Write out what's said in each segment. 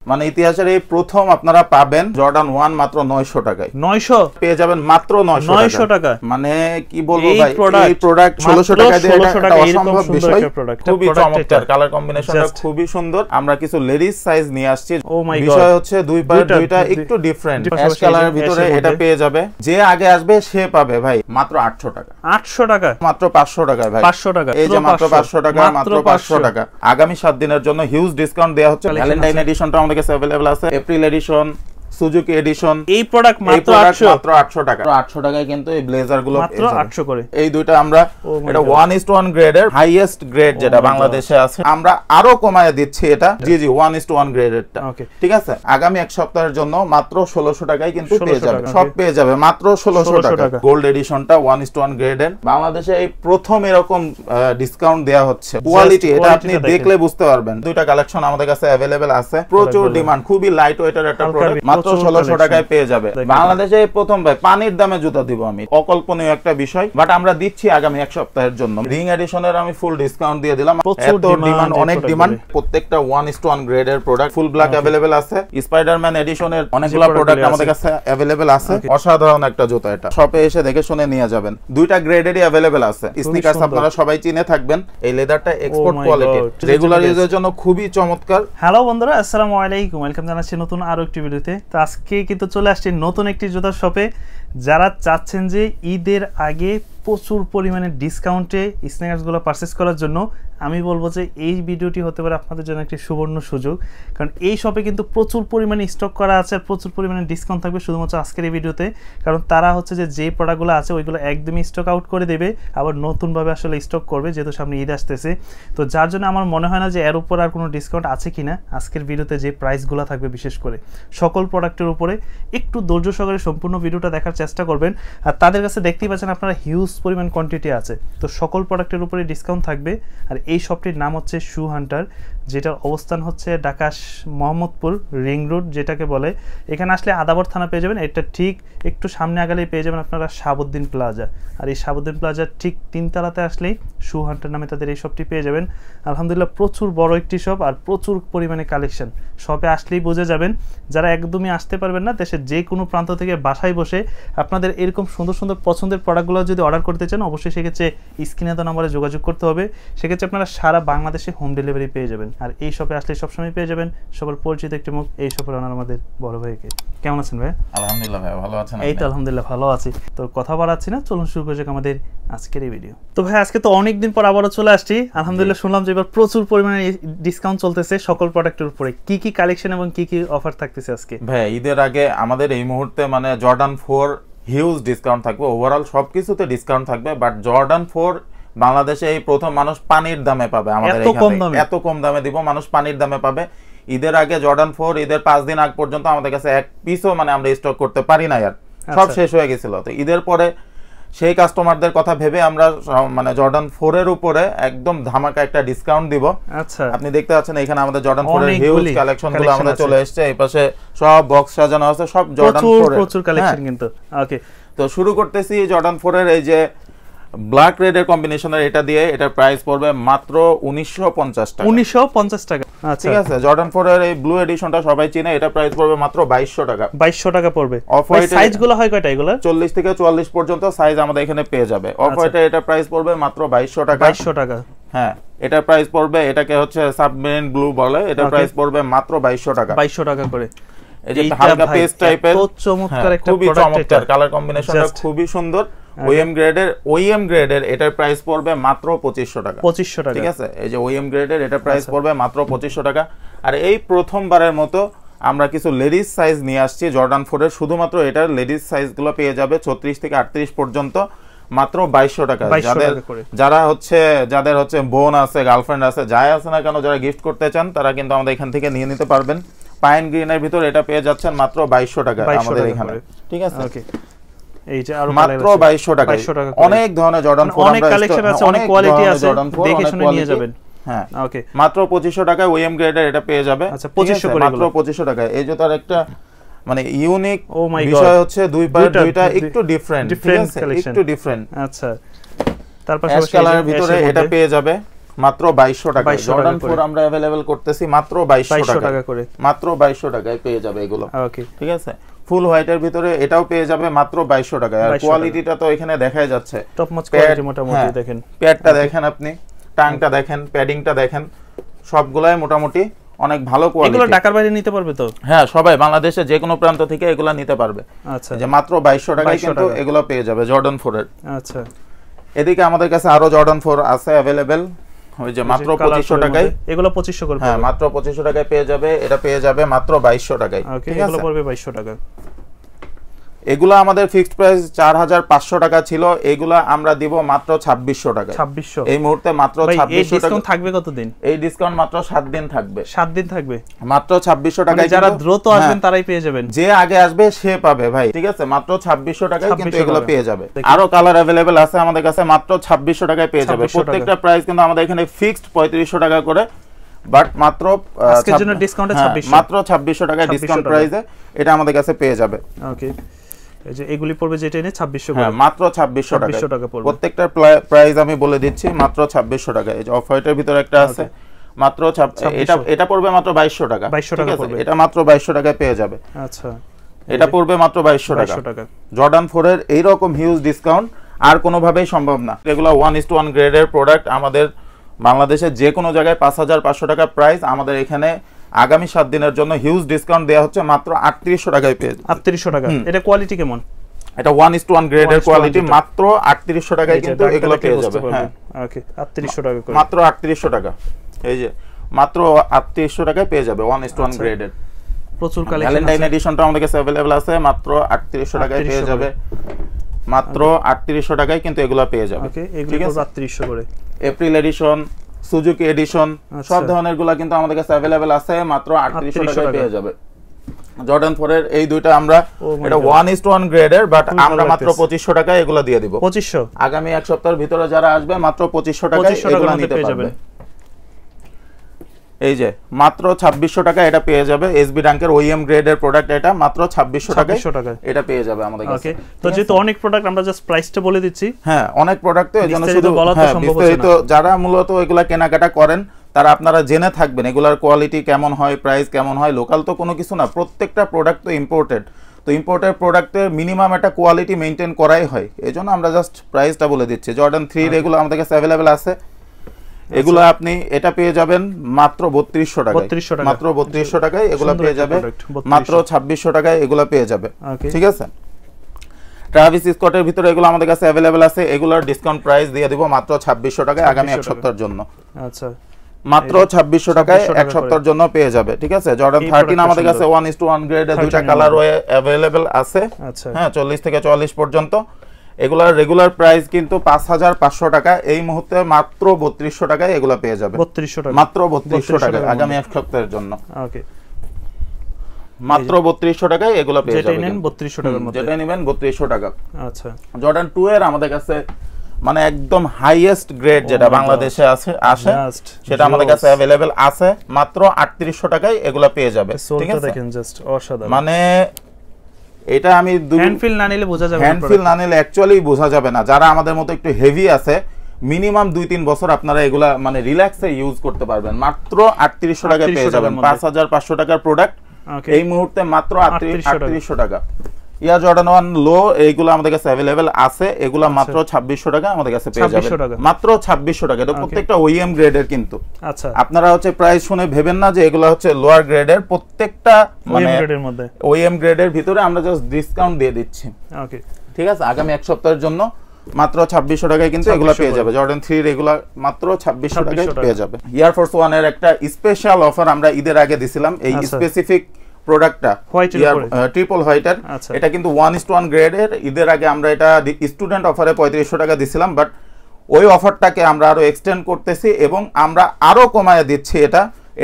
মানে ইতিহাসের এই প্রথম আপনারা পাবেন জর্ডান 1 মাত্র 900 টাকায়। 900 পেয়ে যাবেন মাত্র 900 টাকা। মানে কি বলবো ভাই, এই প্রোডাক্ট 1600 টাকা দিয়ে এটা অসম্ভব বিষয়। খুবই চমৎকার, কালার কম্বিনেশনটা খুবই সুন্দর। আমরা কিছু লেডিস সাইজ নিয়ে আসছি। বিষয় হচ্ছে দুই পায়ের দুইটা একটু ডিফারেন্ট। অ্যাশ কালারের ভিতরে এটা পেয়ে যাবে। যে আগে আসবে সে পাবে ভাই মাত্র 800 টাকা। 800 টাকা মাত্র 500 টাকায় ভাই। 500 টাকা এই যে মাত্র 500 টাকা, মাত্র 500 টাকা। আগামী 7 দিনের জন্য হিউজ ডিসকাউন্ট দেয়া হচ্ছে। ভ্যালেন্টাইন এডিশনটা আমাদের কাছে अवेलेबल আছে, এপ্রিল এডিশন, সুজুকি এডিশন। এই প্রোডাক্ট মাত্র 800 টাকা। 800 টাকায় কিন্তু এই ব্লেজার গুলো মাত্র 800 করে। এই দুইটা আমরা এটা 1:1 গ্রেডের হাইয়েস্ট গ্রেড যেটা বাংলাদেশে আছে, আমরা আরো কমায় দিচ্ছি এটা। জি 1:1 গ্রেডেরটা। ঠিক আছে, আগামী এক সপ্তাহের জন্য মাত্র 1600 টাকায় কিন্তু পেয়ে যাবে। সব পেয়ে যাবে মাত্র 1600 টাকা। গোল্ড এডিশনটা 1:1 গ্রেডের। বাংলাদেশে এই প্রথম এরকম ডিসকাউন্ট দেয়া হচ্ছে। কোয়ালিটি এটা আপনি দেখলে বুঝতে পারবেন। দুইটা কালেকশন আমাদের কাছে अवेलेबल আছে, প্রচুর ডিমান্ড। খুবই লাইট ওয়েটের একটা প্রোডাক্ট, মাত্র 1600 টাকায় পেয়ে যাবে। বাংলাদেশে প্রথম ভাই পানির দামে জুতা দিব আমি, অকল্পনীয় একটা বিষয়, বাট আমরা দিচ্ছি আগামী এক সপ্তাহের জন্য। রিং এডিশনের আমি ফুল ডিসকাউন্ট দিয়ে দিলাম। এত ডিমান্ড, অনেক ডিমান্ড। প্রত্যেকটা 1:1 গ্রেডের প্রোডাক্ট। ফুল ব্ল্যাক अवेलेबल আছে। স্পাইডারম্যান এডিশনের অনেকগুলো প্রোডাক্ট আমাদের কাছে अवेलेबल আছে। অসাধারণ একটা জুতা এটা। শপে এসে দেখে শুনে নিয়ে যাবেন। দুইটা গ্রেডেরই अवेलेबल আছে। স্নিকার্স আপনারা সবাই চিনে থাকবেন। এই লেদারটা এক্সপোর্ট কোয়ালিটি, রেগুলার ইউজের জন্য খুবই চমৎকার। হ্যালো বন্ধুরা, আসসালামু আলাইকুম। ওয়েলকাম জানাচ্ছি নতুন আরো একটি ভিডিওতে। তো আজকে কিন্তু চলে আসছি নতুন একটি জুতার শপে। যারা চাচ্ছেন যে ঈদের আগে প্রচুর পরিমাণে ডিসকাউন্টে স্নিকার্সগুলো পারচেস করার জন্য, আমি বলবো যে এই ভিডিওটি হতে পারে আপনাদের জন্য একটি সুবর্ণ সুযোগ। কারণ এই শপে কিন্তু প্রচুর পরিমাণে স্টক করা আছে আর প্রচুর পরিমাণে ডিসকাউন্ট থাকবে শুধুমাত্র আজকের এই ভিডিওতে। কারণ তারা হচ্ছে যে প্রোডাক্টগুলো আছে ওইগুলো একদমই স্টক আউট করে দেবে, আবার নতুনভাবে আসলে স্টক করবে, যেহেতু সামনে ঈদ আসতেছে। তো যার জন্য আমার মনে হয় না যে এর উপর আর কোনো ডিসকাউন্ট আছে কিনা। আজকের ভিডিওতে যে প্রাইসগুলো থাকবে বিশেষ করে সকল প্রোডাক্টের উপরে একটু ধৈর্য সহকারে সম্পূর্ণ ভিডিওটা দেখার চেষ্টা করবেন। আর তাদের কাছে দেখতেই পাচ্ছেন আপনারা হিউজ পরিমাণ কোয়ান্টিটি আছে, তো সকল প্রোডাক্টের উপরে ডিসকাউন্ট থাকবে। আর এই শপটির নাম হচ্ছে শু হান্টার, যেটার অবস্থান হচ্ছে ঢাকা মোহাম্মদপুর রিং রোড যেটাকে বলে। এখানে আসলে আদাবর থানা পেয়ে যাবেন। এটা ঠিক একটু সামনে আগালেই পেয়ে যাবেন আপনারা শাহাবুদ্দিন প্লাজা। আর এই শাহাবুদ্দিন প্লাজার ঠিক 3 তলাতে আসলেই শু হান্টার নামে তাদের এই শপটি পেয়ে যাবেন। আলহামদুলিল্লাহ প্রচুর বড় একটি শপ আর প্রচুর পরিমাণে কালেকশন। শপে আসলেই বুঝে যাবেন। যারা একদমই আসতে পারবেন না, দেশের যে কোনো প্রান্ত থেকে বাসায় বসে আপনাদের এরকম সুন্দর সুন্দর পছন্দের প্রোডাক্টগুলো যদি অর্ডার করতে চান, অবশ্যই সেক্ষেত্রে স্ক্রিনে দেওয়া নম্বরে যোগাযোগ করতে হবে। সেক্ষেত্রে আপনারা সারা বাংলাদেশে হোম ডেলিভারি পেয়ে যাবেন। আর এই শপে আসলে সবসময় পেয়ে যাবেন সবার পরিচিত একটি মুখ, এই শপের ওনার আমাদের বড় ভাইকে। কেমন আছেন ভাই? আলহামদুলিল্লাহ ভাই, ভালো আছেন? এই তো আলহামদুলিল্লাহ ভালো আছি। তো কথা বাড়াচ্ছি না, চলুন শুরু করে যাক আমাদের আজকের এই ভিডিও। তো ভাই আজকে তো অনেকদিন পর আবারও চলে আসছি। আলহামদুলিল্লাহ শুনলাম যে এবার প্রচুর পরিমাণে ডিসকাউন্ট চলতেছে সকল প্রোডাক্টের উপরে। কি কি কালেকশন এবং কি কি অফার থাকতেছে আজকে? ভাই ঈদের আগে আমাদের এই মুহূর্তে মানে জর্ডান 4 হিউজ ডিসকাউন্ট থাকবে। ওভারঅল সবকিছুতে ডিসকাউন্ট থাকবে, বাট জর্ডান 4 বাংলাদেশে এই প্রথম মানুষ পানির দামে পাবে। আমাদের এখানে এত কম দামে দিব, মানুষ পানির দামে পাবে। ঈদের আগে জর্ডান 4 ঈদের 5 দিন আগ পর্যন্ত আমাদের কাছে এক পিসও মানে আমরা স্টক করতে পারি না, আর সব শেষ হয়ে গেছিল। তো ঈদের পরে সেই কাস্টমারদের কথা ভেবে আমরা মানে জর্ডান 4 এর উপরে একদম ধামাকা একটা ডিসকাউন্ট দিব। আচ্ছা, আপনি দেখতে পাচ্ছেন এখানে আমাদের জর্ডান 4 এর হিউজ কালেকশনগুলো আমাদের চলে এসেছে। এই পাশে সব বক্স সাজানো আছে, সব জর্ডান 4 এর প্রচুর কালেকশন কিন্তু। ওকে, তো শুরু করতেছি জর্ডান 4 এর এই যে ব্ল্যাক রেড এর কম্বিনেশনের এটা দিয়ে। এটার প্রাইস পড়বে মাত্র 1950 টাকা। 1950 টাকা, আচ্ছা ঠিক আছে। জর্ডান 4 এর এই ব্লু এডিশনটা সবাই চিনে, এটা প্রাইস পড়বে মাত্র 2200 টাকা। 2200 টাকা পড়বে। অফ হোয়াইট সাইজগুলো হয় কয়টা এগুলা? 40 থেকে 44 পর্যন্ত সাইজ আমাদের এখানে পেয়ে যাবে। অফ হোয়াইট এটা প্রাইস পড়বে মাত্র 2200 টাকা। 2200 টাকা, হ্যাঁ। এটার প্রাইস পড়বে, এটাকে হচ্ছে সাবমেরিন ব্লু বলে, এটার প্রাইস পড়বে মাত্র 2200 টাকা। 2200 টাকা করে। এই যে হালকা পেস্ট টাইপের, চমৎকার একটা খুবই চমৎকার কালার কম্বিনেশনটা, খুবই সুন্দর। ওইএম গ্রেডের এটার প্রাইস পড়বে মাত্র 2500 টাকা। 2500 টাকা, ঠিক আছে। এই যে ওইএম গ্রেডের এটার প্রাইস পড়বে মাত্র 2500 টাকা। আর এই প্রথমবারের মতো আমরা কিছু লেডিস সাইজ নিয়ে আসছি জর্ডান 4 এর। শুধুমাত্র এটার লেডিস সাইজগুলো পেয়ে যাবে 36 থেকে 38 পর্যন্ত মাত্র 2200 টাকা। যাদের হচ্ছে বোন আছে, গার্লফ্রেন্ড আছে, যাই আছে না কেন, যারা গিফট করতে চান তারা কিন্তু আমাদের এখান থেকে নিয়ে নিতে পারবেন। পাইন গ্রিনের ভিতর এটা পেয়ে যাচ্ছেন মাত্র 2200 টাকা আমাদের এখানে। ঠিক আছে, ওকে। এই যে আরো মাত্র 2200 টাকা। অনেক ধরনের জর্ডান 4 অনেক কালেকশন আছে, অনেক কোয়ালিটি আছে, দেখে শুনে নিয়ে যাবেন। হ্যাঁ, ওকে। মাত্র 2500 টাকায় ওএম গ্রেডের এটা পেয়ে যাবে। আচ্ছা, 2500 করে, মাত্র 2500 টাকায়। এই জুতার একটা মানে ইউনিক বিষয় হচ্ছে দুই পায়ের দুইটা একটু ডিফারেন্ট, ঠিক আছে, একটু ডিফারেন্ট। আচ্ছা, তারপর অ্যাশ কালারের ভিতরে এটা পেয়ে যাবে। মাত্র 2200 টাকা। জর্ডান 4 আমরা अवेलेबल করতেছি মাত্র 2200 টাকা করে, মাত্র 2200 টাকায় পেয়ে যাবে এগুলো। ওকে, ঠিক আছে। ফুল হোয়াইটের ভিতরে এটাও পেয়ে যাবে মাত্র 2200 টাকা। আর কোয়ালিটিটা তো এখানে দেখাই যাচ্ছে, টপ নচ কোয়ালিটি মোটামুটি। দেখেন প্যাডটা দেখেন আপনি, টাংটা দেখেন, প্যাডিংটা দেখেন, সবগুলাই মোটামুটি অনেক ভালো কোয়ালিটি। এগুলো ঢাকার বাইরে নিতে পারবে তো? হ্যাঁ, সবাই বাংলাদেশে যে কোনো প্রান্ত থেকে এগুলো নিতে পারবে। আচ্ছা, যে মাত্র 2200 টাকায় কিন্তু এগুলো পেয়ে যাবে জর্ডান 4 এর। আচ্ছা, এদিকে আমাদের কাছে আরো জর্ডান 4 আছে अवेलेबल, ওই যে মাত্র 2500 টাকায়। এগুলো 2500 করে, হ্যাঁ মাত্র 2500 টাকায় পেয়ে যাবে। এটা পেয়ে যাবে মাত্র 2200 টাকায়। ঠিক আছে, এগুলো পড়বে 2200 টাকা। এগুলো আমাদের ফিক্সড প্রাইস 4500 টাকা ছিল, এগুলো আমরা দিব মাত্র 2600 টাকা। 2600 এই মুহূর্তে মাত্র 2600 টাকা। এই ডিসকাউন্ট থাকবে কতদিন? এই ডিসকাউন্ট মাত্র 7 দিন থাকবে। 7 দিন থাকবে, মাত্র 2600 টাকায়। যারা দ্রুত আসবেন তারাই পেয়ে যাবেন, যে আগে আসবে সে পাবে ভাই। ঠিক আছে, মাত্র 2600 টাকায় কিন্তু এগুলো পেয়ে যাবে। আরো কালার अवेलेबल আছে আমাদের কাছে, মাত্র 2600 টাকায় পেয়ে যাবে। প্রত্যেকটা প্রাইস কিন্তু আমাদের এখানে ফিক্সড 3500 টাকা করে, বাট মাত্র আজকের জন্য ডিসকাউন্টে 2600, মাত্র 2600 টাকায় ডিসকাউন্ট প্রাইসে এটা আমাদের কাছে পেয়ে যাবে। ওকে, এই যে এগুলি পড়বে যেটা এনে 2600 করে, মাত্র 2600 টাকা পড়বে। প্রত্যেকটার প্রাইস আমি বলে দিচ্ছি, মাত্র 2600 টাকা। এই যে অফ হোয়াইটের ভিতরে একটা আছে, মাত্র এটা পড়বে মাত্র 2200 টাকা। 2200 টাকা পড়বে, এটা মাত্র 2200 টাকায় পেয়ে যাবে। আচ্ছা, এটা পড়বে মাত্র 2200 টাকা। জর্ডান 4 এর এই রকম হিউজ ডিসকাউন্ট আর কোনো ভাবেই সম্ভব না। এগুলো 1:1 গ্রেডের প্রোডাক্ট, আমাদের বাংলাদেশে যে কোনো জায়গায় 5500 টাকা প্রাইস। আমাদের এখানে আগামী 7 দিনের জন্য হিউজ ডিসকাউন্ট দেয়া হচ্ছে, মাত্র 3800 টাকায় পেয়ে যাবেন। 3800 টাকা। এটা কোয়ালিটি কেমন? এটা 1:1 গ্রেডের কোয়ালিটি, মাত্র 3800 টাকায় কিন্তু এগুলো পেয়ে যাবে। হ্যাঁ, ওকে, 3800 টাকা করে, মাত্র 3800 টাকা। এই যে মাত্র 3800 টাকায় পেয়ে যাবে 1:1 গ্রেডের। প্রচুর কালেকশন। ভ্যালেন্টাইন এডিশনটা আমাদের কাছে अवेलेबल আছে, মাত্র 3800 টাকায় পেয়ে যাবে। মাত্র 3800 টাকায় কিন্তু এগুলো পেয়ে যাবে। ওকে, এগুলো 3800 করে। এপ্রিল এডিশন, সুজুকি এডিশন, সব ধরনের গুলা কিন্তু আমাদের কাছে अवेलेबल আছে, মাত্র 3800 টাকায় পেয়ে যাবে। জর্ডান 4 এর এই দুইটা আমরা, এটা 1:1 গ্রেডের, বাট আমরা মাত্র 2500 টাকায় এগুলো দিয়ে দিব। 2500 আগামী এক সপ্তাহের ভিতরে যারা আসবে মাত্র 2500 টাকায় এগুলো নিতে পারবে। এই যে মাত্র 2600 টাকা এটা পেয়ে যাবে। এসবি ব্যাংকের ওইএম গ্রেডের প্রোডাক্ট, এটা মাত্র 2600 টাকায় এটা পেয়ে যাবে আমাদের কাছে। ওকে, তো যেহেতু অনেক প্রোডাক্ট আমরা জাস্ট প্রাইসটা বলে দিচ্ছি। হ্যাঁ, অনেক প্রোডাক্ট, তো এজন্য শুধু বলা তো সম্ভব হচ্ছে না। তো যারা মূলত এগুলা কেনাকাটা করেন তারা আপনারা জেনে থাকবেন এগুলার কোয়ালিটি কেমন হয়, প্রাইস কেমন হয়। লোকাল তো কোনো কিছু না, প্রত্যেকটা প্রোডাক্ট তো ইম্পোর্টেড। তো ইম্পোর্টেড প্রোডাক্টের মিনিমাম একটা কোয়ালিটি মেইনটেইন করাই হয়, এজন্য আমরা জাস্ট প্রাইসটা বলে দিচ্ছি। জর্ডান 3 এগুলো আমাদের কাছে अवेलेबल আছে। এগুলো আপনি এটা পেয়ে যাবেন মাত্র 3200 টাকায়, মাত্র 3200 টাকায় এগুলো পেয়ে যাবে। মাত্র 2600 টাকায় এগুলো পেয়ে যাবে। ঠিক আছে, ট্রাভিস স্কটের ভিতরে এগুলো আমাদের কাছে अवेलेबल আছে। এগুলোর ডিসকাউন্ট প্রাইস দিয়ে দিব মাত্র 2600 টাকায় আগামী এক সপ্তাহের জন্য। আচ্ছা, মাত্র 2600 টাকায় এক সপ্তাহের জন্য পেয়ে যাবে। ঠিক আছে, জর্ডান 13 আমাদের কাছে 1:1 গ্রেডের দুইটা কালার अवेलेबल আছে। হ্যাঁ, 40 থেকে 44 পর্যন্ত। এগুলার রেগুলার প্রাইস কিন্তু 5500 টাকা, এই মুহূর্তে মাত্র 3200 টাকায় এগুলা পেয়ে যাবে। 3200 টাকা, মাত্র 3200 টাকা আগামী এক সপ্তাহের জন্য। ওকে, মাত্র 3200 টাকায় এগুলা পেয়ে যাবেন। যেটা নেন 3200 টাকার মধ্যে, যেটা নেবেন 3200 টাকা। আচ্ছা, জর্ডান 2 এর আমাদের কাছে মানে একদম হাইয়েস্ট গ্রেড যেটা বাংলাদেশে আসে সেটা আমাদের কাছে अवेलेबल আছে, মাত্র 3800 টাকায় এগুলা পেয়ে যাবে। ঠিক আছে, দেখেন জাস্ট অসাধারণ। মানে এটা আমি হ্যান্ড ফিল না নিলে বোঝা যাবে, হ্যান্ড ফিল না নিলে অ্যাকচুয়ালি বোঝা যাবে না। যারা আমাদের মতো একটু হেভি আছে, মিনিমাম 2-3 বছর আপনারা এগুলা মানে রিল্যাক্সে ইউজ করতে পারবেন। মাত্র 3800 টাকায় পেয়ে যাবেন 5500 টাকার প্রোডাক্ট এই মুহূর্তে মাত্র 3800 টাকা। ইয়া জর্ডান 1 লো এইগুলো আমাদের কাছে अवेलेबल আছে, এগুলা মাত্র 2600 টাকা আমাদের কাছে পেয়ে যাবেন। মাত্র 2600 টাকা। এটা প্রত্যেকটা ওইএম গ্রেডের কিন্তু। আচ্ছা, আপনারা হচ্ছে প্রাইস শুনে ভেবেন না যে এগুলা হচ্ছে লোয়ার গ্রেডের, প্রত্যেকটা মানে গ্রেডের মধ্যে ওইএম গ্রেডের ভিতরে আমরা জাস্ট ডিসকাউন্ট দিয়ে দিচ্ছি। ওকে, ঠিক আছে, আগামী এক সপ্তাহের জন্য মাত্র 2600 টাকায় কিন্তু এগুলা পেয়ে যাবে। জর্ডান 3 রেগুলার মাত্র 2600 টাকায় পেয়ে যাবে। এয়ার ফোর্স 1 এর একটা স্পেশাল অফার আমরা ঈদের আগে দিছিলাম। এই স্পেসিফিক প্রোডাক্টটা ট্রিপল হোয়াইটার, এটা কিন্তু 1:1 গ্রেডের। ঈদের আগে আমরা এটা স্টুডেন্ট অফারে 3500 টাকা দিছিলাম, বাট ওই অফারটাকে আমরা আরো এক্সটেন্ড করতেছি এবং আমরা আরো কমায় দিচ্ছি।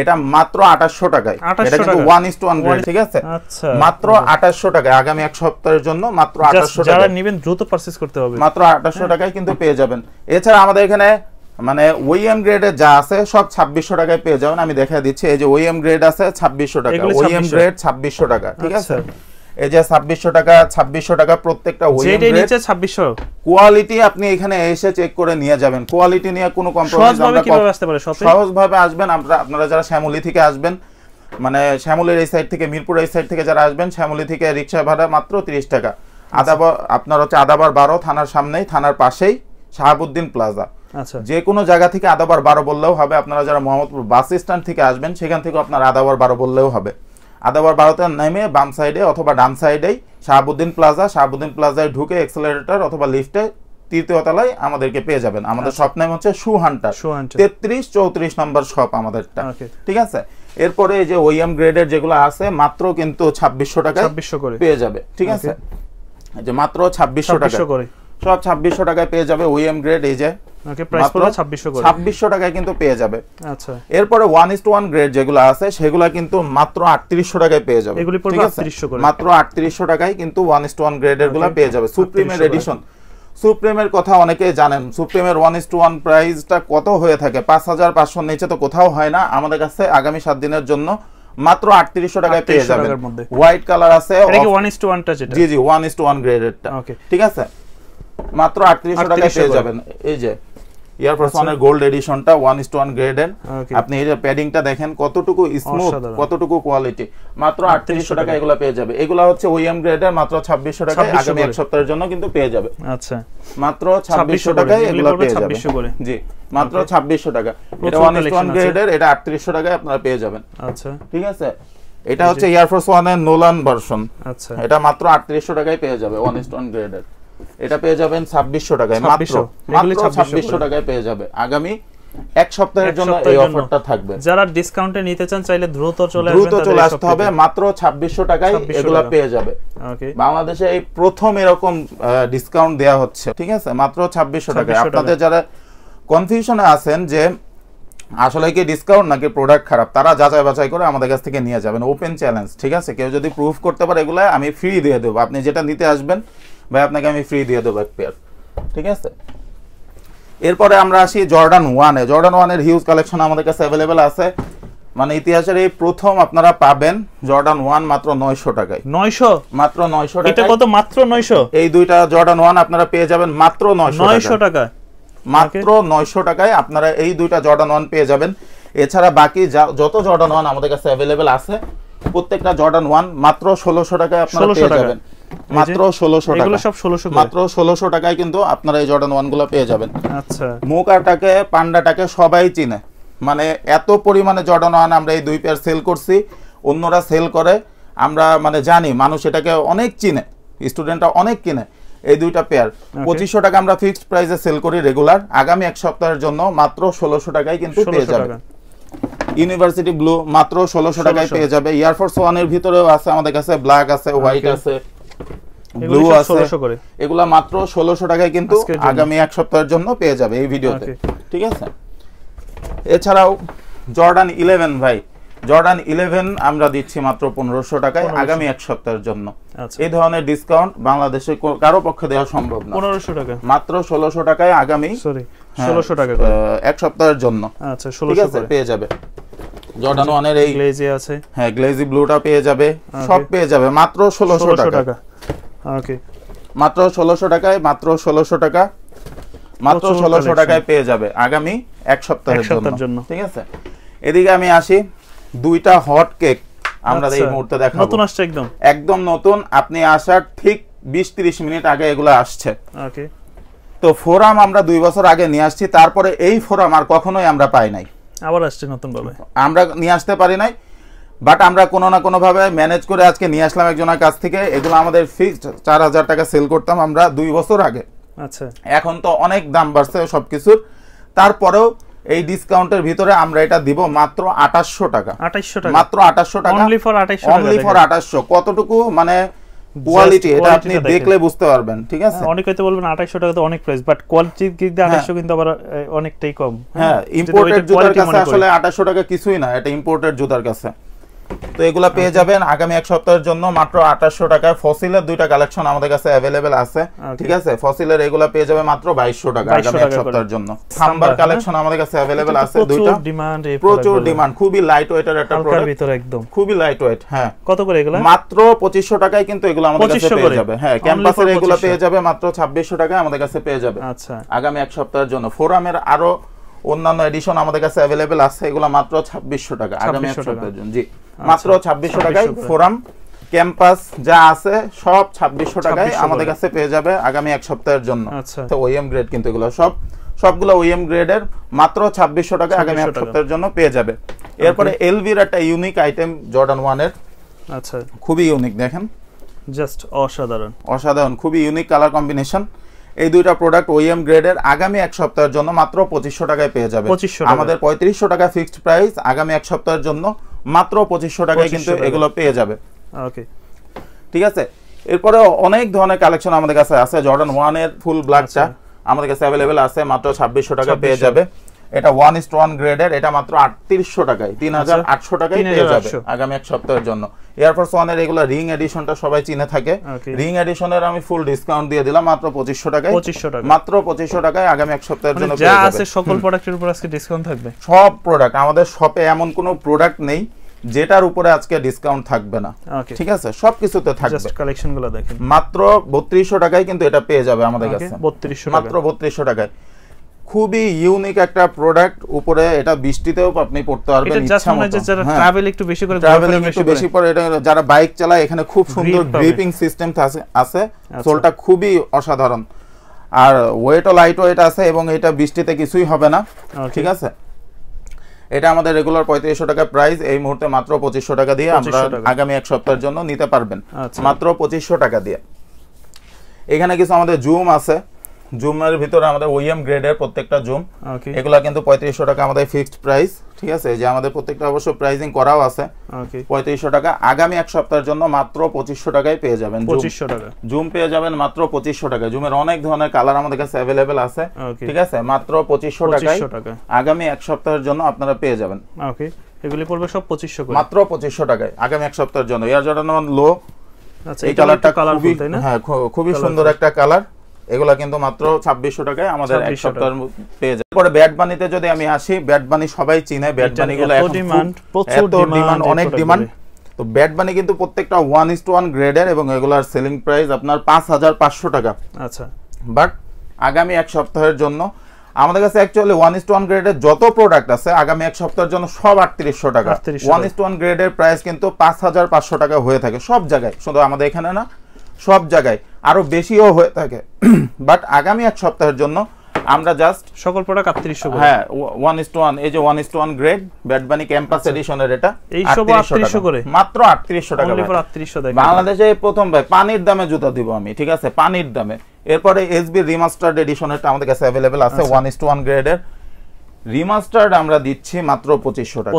এটা মাত্র 2800 টাকায়। এটা কিন্তু 1:1 গ্রেড। ঠিক আছে, মাত্র 2800 টাকায় আগামী এক সপ্তাহের জন্য মাত্র 2800 টাকা। যারা নেবেন দ্রুত পারচেজ করতে হবে, মাত্র 2800 টাকায় কিন্তু পেয়ে যাবেন। এছাড়া আমাদের এখানে মানে ওইএম গ্রেডে যা আছে সব 2600 টাকায় পেয়ে যাবেন। আমি দেখাই দিচ্ছি, এই যে ওইএম গ্রেড আছে 2600 টাকা, ওইএম গ্রেড 2600 টাকা। ঠিক আছে, এই যে 2600 টাকা প্রত্যেকটা ওএম গ্রেড গ্রেড নিচে 2600 কোয়ালিটি আপনি এখানে এসে চেক করে নিয়ে যাবেন কোয়ালিটি নিয়ে কোনো কম্প্রোমাইজ আমরা কিভাবে আসতে পারে শপে সহজভাবে আসবেন আপনারা যারা শ্যামলী থেকে আসবেন মানে শ্যামলীর এই সাইড থেকে মিরপুর এই সাইড থেকে যারা আসবেন শ্যামলী থেকে রিকশা ভাড়া মাত্র 30 টাকা আদাবার আপনার হচ্ছে আদাবার 12 থানার সামনেই থানার পাশেই শাহাবুদ্দিন প্লাজা আচ্ছা যে কোনো জায়গা থেকে আদাবার 12 বললেও হবে আপনারা যারা মোহাম্মদপুর বাস স্ট্যান্ড থেকে আসবেন সেখান থেকে আপনারা আদাবার 12 বললেও হবে আদাবার 12তে নেমে বাম সাইডে অথবা ডান সাইডেই শাহাবুদ্দিন প্লাজায় ঢুকে এক্সেলারেটর অথবা লিফটে তৃতীয় তলায় আমাদেরকে পেয়ে যাবেন আমাদের শপ নাম হচ্ছে শু হান্টার 33 34 নম্বর শপ আমাদেরটা ঠিক আছে এরপরে এই যে ওএম গ্রেডের যেগুলো আছে মাত্র কিন্তু 2600 টাকায় 2600 করে পেয়ে যাবে ঠিক আছে এই যে মাত্র 2600 টাকা করে সব 2600 টাকায় পেয়ে যাবে ওএম গ্রেড এই যে ওকে প্রাইস পড়বে 2600 করে 2600 টাকায় কিন্তু পেয়ে যাবে আচ্ছা এরপরে 1:1 গ্রেড যেগুলো আছে সেগুলো কিন্তু মাত্র 3800 টাকায় পেয়ে যাবে এগুলি পড়বে 3800 করে মাত্র 3800 টাকায় কিন্তু 1:1 গ্রেডের গুলো পেয়ে যাবে সুপ্রিমের এডিশন সুপ্রিমের কথা অনেকেই জানেন সুপ্রিমের 1:1 প্রাইসটা কত হয়ে থাকে 5500 নিচে তো কোথাও হয় না আমাদের কাছে আগামী 7 দিনের জন্য মাত্র 3800 টাকায় পেয়ে যাবেন হোয়াইট কালার আছে এটা কি 1:1 টা যেটা জি 1:1 গ্রেডেরটা ওকে ঠিক আছে মাত্র 3800 টাকায় পেয়ে যাবেন এই যে ইয়ারফোর্সনের গোল্ড এডিশনটা 1:1 গ্রেডের আপনি এই যে প্যাডিংটা দেখেন কতটুকু স্মুথ কতটুকু কোয়ালিটি মাত্র 3800 টাকা এগুলা পেয়ে যাবে এগুলা হচ্ছে ওএম গ্রেডের মাত্র 2600 টাকায় আগামী এক সপ্তাহের জন্য কিন্তু পেয়ে যাবে আচ্ছা মাত্র 2600 টাকায় এগুলা পেয়ে যাবে জি মাত্র 2600 টাকা এটা 1:1 গ্রেডের এটা 3800 টাকায় আপনারা পেয়ে যাবেন আচ্ছা ঠিক আছে এটা হচ্ছে এয়ারফোর্স 1 এর নোলান ভার্সন আচ্ছা এটা মাত্র 3800 টাকায় পেয়ে যাবে 1:1 গ্রেডের এটা পেয়ে যাবেন 2600 টাকায় মাত্র 2600 টাকায় পেয়ে যাবে আগামী এক সপ্তাহের জন্য এই অফারটা থাকবে যারা ডিসকাউন্টে নিতে চান চাইলে দ্রুত চলে আসতে হবে মাত্র 2600 টাকায় এগুলা পেয়ে যাবে ওকে বাংলাদেশে এই প্রথম এরকম ডিসকাউন্ট দেয়া হচ্ছে ঠিক আছে মাত্র 2600 টাকায় আপনাদের যারা কনফিউশনে আছেন যে আসলে কি ডিসকাউন্ট নাকি প্রোডাক্ট খারাপ তারা যাচাই বাছাই করে আমাদের কাছ থেকে নিয়ে যাবেন ওপেন চ্যালেঞ্জ ঠিক আছে কেউ যদি প্রুফ করতে পারে এগুলা আমি ফ্রি দিয়ে দেব আপনি যেটা নিতে আসবেন ভাই আপনাকে আমি ফ্রি দিয়ে দেব এক পেয়ার ঠিক আছে এরপরে আমরা আসি জর্ডান 1 এ জর্ডান 1 এর হিউজ কালেকশন আমাদের কাছে अवेलेबल আছে মানে ইতিহাসের এই প্রথম আপনারা পাবেন জর্ডান 1 মাত্র 900 টাকায় 900 মাত্র 900 টাকা এটা কত মাত্র 900 এই দুইটা জর্ডান 1 আপনারা পেয়ে যাবেন মাত্র 900 টাকা মাত্র 900 টাকায় আপনারা এই দুইটা জর্ডান 1 পেয়ে যাবেন এছাড়া বাকি যত জর্ডান 1 আমাদের কাছে अवेलेबल আছে প্রত্যেকটা জর্ডান 1 মাত্র 1600 টাকায় আপনারা পেয়ে যাবেন মাত্র 1600 টাকা এগুলো সব 1600 মাত্র 1600 টাকায় কিন্তু আপনারা এই জর্ডান 1 গুলো পেয়ে যাবেন আচ্ছা মোকাটাকে পান্ডাটাকে সবাই চিনে মানে এত পরিমাণে জর্ডান 1 আমরা এই দুই পেয়ার সেল করছি অন্যরা সেল করে আমরা মানে জানি মানুষ এটাকে অনেক চিনে স্টুডেন্টরা অনেক কিনে এই দুইটা পেয়ার 2500 টাকা আমরা ফিক্সড প্রাইসে সেল করি রেগুলার আগামী এক সপ্তাহের জন্য মাত্র 1600 টাকায় কিন্তু পেয়ে যাবেন ইউনিভার্সিটি ব্লু মাত্র 1600 টাকায় পেয়ে যাবে এয়ারফোর্স 1 এর ভিতরেও আছে আমাদের কাছে ব্ল্যাক আছে হোয়াইট আছে ব্লু আছে এগুলা মাত্র 1600 টাকায় কিন্তু আগামী এক সপ্তাহের জন্য পেয়ে যাবে এই ভিডিওতে ঠিক আছে এছাড়াও জর্ডান 11 ভাই জর্ডান 11 আমরা দিচ্ছি মাত্র 1500 টাকায় আগামী এক সপ্তাহের জন্য এই ধরনের ডিসকাউন্ট বাংলাদেশে কারো পক্ষে দেওয়া সম্ভব না 1500 টাকা মাত্র 1600 টাকায় আগামী 1600 টাকা এক সপ্তাহের জন্য আচ্ছা 1600 করে পেয়ে যাবে জর্ডান 1 এর এই গ্লেজি আছে হ্যাঁ গ্লেজি ব্লুটা পেয়ে যাবে সব পেয়ে যাবে মাত্র 1600 টাকা ওকে মাত্র 1600 টাকায় মাত্র 1600 টাকা মাত্র 1600 টাকায় পেয়ে যাবে আগামী এক সপ্তাহের জন্য ঠিক আছে এদিকে আমি আসি দুইটা হট কেক আমরা এই মুহূর্তে দেখাবো নতুন আসছে একদম নতুন আপনি আসার ঠিক 20-30 মিনিট আগে এগুলো আসছে ওকে তো ফোরাম আমরা 2 বছর আগে নিয়ে আসছি তারপরে এই ফোরাম আর কখনোই আমরা পাই নাই আবার আসছে নতুন ভাবে আমরা নিয়ে আসতে পারি নাই বাট আমরা কোনো না কোনো ভাবে ম্যানেজ করে আজকে নিয়ে আসলাম একজনের কাছ থেকে এগুলো আমাদের ফিক্সড 4000 টাকা সেল করতাম আমরা 2 বছর আগে আচ্ছা এখন তো অনেক দাম বাড়ছে সবকিছুর তারপরেও এই ডিসকাউন্টের ভিতরে আমরা এটা দিব মাত্র 2800 টাকা 2800 টাকা মাত্র 2800 টাকা অনলি ফর 2800 টাকা অনলি ফর 2800 কতটুকু মানে কোয়ালিটি এটা আপনি দেখলে বুঝতে পারবেন ঠিক আছে অনেক হয়তো বলবেন 2800 টাকা তো অনেক প্রাইস বাট কোয়ালিটির দিক দিয়ে 2800 কিন্তু আবার অনেকটাই কম হ্যাঁ ইম্পোর্টেড জুতার কাছে আসলে 2800 টাকা কিছুই না এটা ইম্পোর্টেড জুতার কাছে তো এগুলা পেয়ে যাবেন আগামী এক সপ্তাহের জন্য মাত্র 2800 টাকায়। ফসিলের দুইটা কালেকশন আমাদের কাছে अवेलेबल আছে, ঠিক আছে। ফসিলের এগুলা পেয়ে যাবে মাত্র 2200 টাকা আগামী এক সপ্তাহের জন্য। সাম্বার কালেকশন আমাদের কাছে अवेलेबल আছে দুইটা, প্রচুর ডিমান্ড, খুবই লাইট ওয়েটের একটা প্রোডাক্ট, ভিতর একদম খুবই লাইট ওয়েট। হ্যাঁ, কত করে এগুলা? মাত্র 2500 টাকায় কিন্তু এগুলো আমাদের কাছে পেয়ে যাবে। হ্যাঁ, ক্যাম্পাসের এগুলো পেয়ে যাবে মাত্র 2600 টাকায় আমাদের কাছে পেয়ে যাবে। আচ্ছা, আগামী এক সপ্তাহের জন্য ফোরামের আরো অন্যান্য এডিশন আমাদের কাছে अवेलेबल আছে, এগুলো মাত্র 2600 টাকা আগামী এক সপ্তাহের জন্য। জি, মাত্র 2600 টাকায় ফোরাম ক্যাম্পাস যা আছে সব 2600 টাকায় আমাদের কাছে পেয়ে যাবে আগামী এক সপ্তাহের জন্য। আচ্ছা, তো ওএম গ্রেড কিন্তু এগুলো সবগুলো ওএম গ্রেডের মাত্র 2600 টাকা আগামী এক সপ্তাহের জন্য পেয়ে যাবে। এরপরে এলভির একটা ইউনিক আইটেম জর্ডান 1 এর। আচ্ছা, খুবই ইউনিক, দেখেন জাস্ট অসাধারণ, খুবই ইউনিক কালার কম্বিনেশন। এই দুইটা প্রোডাক্ট ওএম গ্রেডের আগামী এক সপ্তাহের জন্য মাত্র 2500 টাকায় পেয়ে যাবে। আমাদের 3500 টাকা ফিক্সড প্রাইস, আগামী এক সপ্তাহের জন্য মাত্র 2500 টাকায় কিন্তু এগুলো পেয়ে যাবে। ওকে, ঠিক আছে। এরপরে অনেক ধরনের কালেকশন আমাদের কাছে আছে। জর্ডান 1 এর ফুল ব্ল্যাকটা আমাদের কাছে अवेलेबल আছে, মাত্র 2600 টাকা পেয়ে যাবে। এটা 1:1 গ্রেডের, এটা মাত্র 3800 টাকায়, 3800 টাকায় পেয়ে যাবে আগামী এক সপ্তাহের জন্য। এয়ারফোর্স 1 এর এগুলা রিং এডিশনটা সবাই চিনে থাকে, রিং এডিশনের আমি ফুল ডিসকাউন্ট দিয়ে দিলাম মাত্র 2500 টাকায়। মাত্র 2500 টাকায় আগামী এক সপ্তাহের জন্য পেয়ে যাবে। যা আছে সকল প্রোডাক্টের উপর আজকে ডিসকাউন্ট থাকবে। সব প্রোডাক্ট আমাদের শপে এমন কোনো প্রোডাক্ট নেই যেটার উপরে আজকে ডিসকাউন্ট থাকবে না, ঠিক আছে। সবকিছুতে থাকবে। জাস্ট কালেকশনগুলো দেখেন, মাত্র 3200 টাকায় কিন্তু এটা পেয়ে যাবে আমাদের কাছে। 3200 মাত্র 3200 টাকায়। খুবই ইউনিক একটা প্রোডাক্ট। উপরে এটা বৃষ্টিতেও আপনি পড়তে পারবেন ইচ্ছা মতো। যারা ট্রাভেল একটু বেশি করে, এটা যারা বাইক চালায়, এখানে খুব সুন্দর গ্রিপিং সিস্টেম আছে। সোলটা খুবই অসাধারণ, আর ওয়েটও লাইট ওয়েট আছে, এবং এটা বৃষ্টিতে কিছুই হবে না, ঠিক আছে। এটা আমাদের রেগুলার 3500 টাকা প্রাইস, এই মুহূর্তে মাত্র 2500 টাকা দিয়ে আমরা আগামী এক সপ্তাহের জন্য নিতে পারবেন, মাত্র 2500 টাকা দিয়ে। এখানে কিছু আমাদের জুম আছে, জুমের ভিতরে আমাদের ওএম গ্রেডের প্রত্যেকটা জুম, এগুলা কিন্তু 3500 টাকা আমাদের ফিক্সড প্রাইস, ঠিক আছে। যে আমাদের প্রত্যেকটা অবশ্য প্রাইসিং করাও আছে। 3500 টাকা আগামী এক সপ্তাহের জন্য মাত্র 2500 টাকায় পেয়ে যাবেন। 2500 টাকা জুম পেয়ে যাবেন মাত্র 2500 টাকা। জুমের অনেক ধরনের কালার আমাদের কাছে अवेलेबल আছে, ঠিক আছে। মাত্র 2500 টাকায় আগামী এক সপ্তাহের জন্য আপনারা পেয়ে যাবেন। ওকে, এগুলি পড়বে সব 2500 করে, মাত্র 2500 টাকায় আগামী এক সপ্তাহের জন্য। এয়ার জর্ডান 1 লো, আচ্ছা, এই কালারটা খুবই, হ্যাঁ, খুবই সুন্দর একটা কালার। এগুলা কিন্তু মাত্র 2600 টাকায় আমাদের এক সপ্তাহের পেয়ে যাবে। পরে ব্যাট বানিতে যদি আমি আসি, ব্যাট বানি সবাই চিনে, ব্যাট বানিগুলো এখন প্রচুর ডিমান্ড, অনেক ডিমান্ড। তো ব্যাট বানি কিন্তু প্রত্যেকটা 1:1 গ্রেডের, এবং এগুলার সেলিং প্রাইস আপনার 5500 টাকা। আচ্ছা, বাট আগামী এক সপ্তাহের জন্য আমাদের কাছে অ্যাকচুয়ালি 1:1 গ্রেডের যত প্রোডাক্ট আছে আগামী এক সপ্তাহের জন্য সব 3800 টাকা। 1:1 গ্রেডের প্রাইস কিন্তু 5500 টাকা হয়ে থাকে সব জায়গায়, শুধু আমাদের এখানে না, সব জায়গায় আরো বেশিও হয়ে থাকে। বাট আগামী এক সপ্তাহের জন্য আমরা জাস্ট সকল প্রোডাক্ট 3800 করে, হ্যাঁ, 1:1, এই যে 1:1 গ্রেড ব্যাট বানি ক্যাম্পাস এডিশনের, এটা এই সব 3800 করে, মাত্র 3800 টাকা। অনলি ফর 3800 দেখেন। বাংলাদেশে প্রথম ভাই পানির দামে জুতা দিব আমি, ঠিক আছে, পানির দামে। এরপরে এসবি রিমাস্টার্ড এডিশনেরটা আমাদের কাছে अवेलेबल আছে, 1:1 গ্রেডের রিমাস্টার্ড আমরা দিচ্ছি মাত্র 2500 টাকা,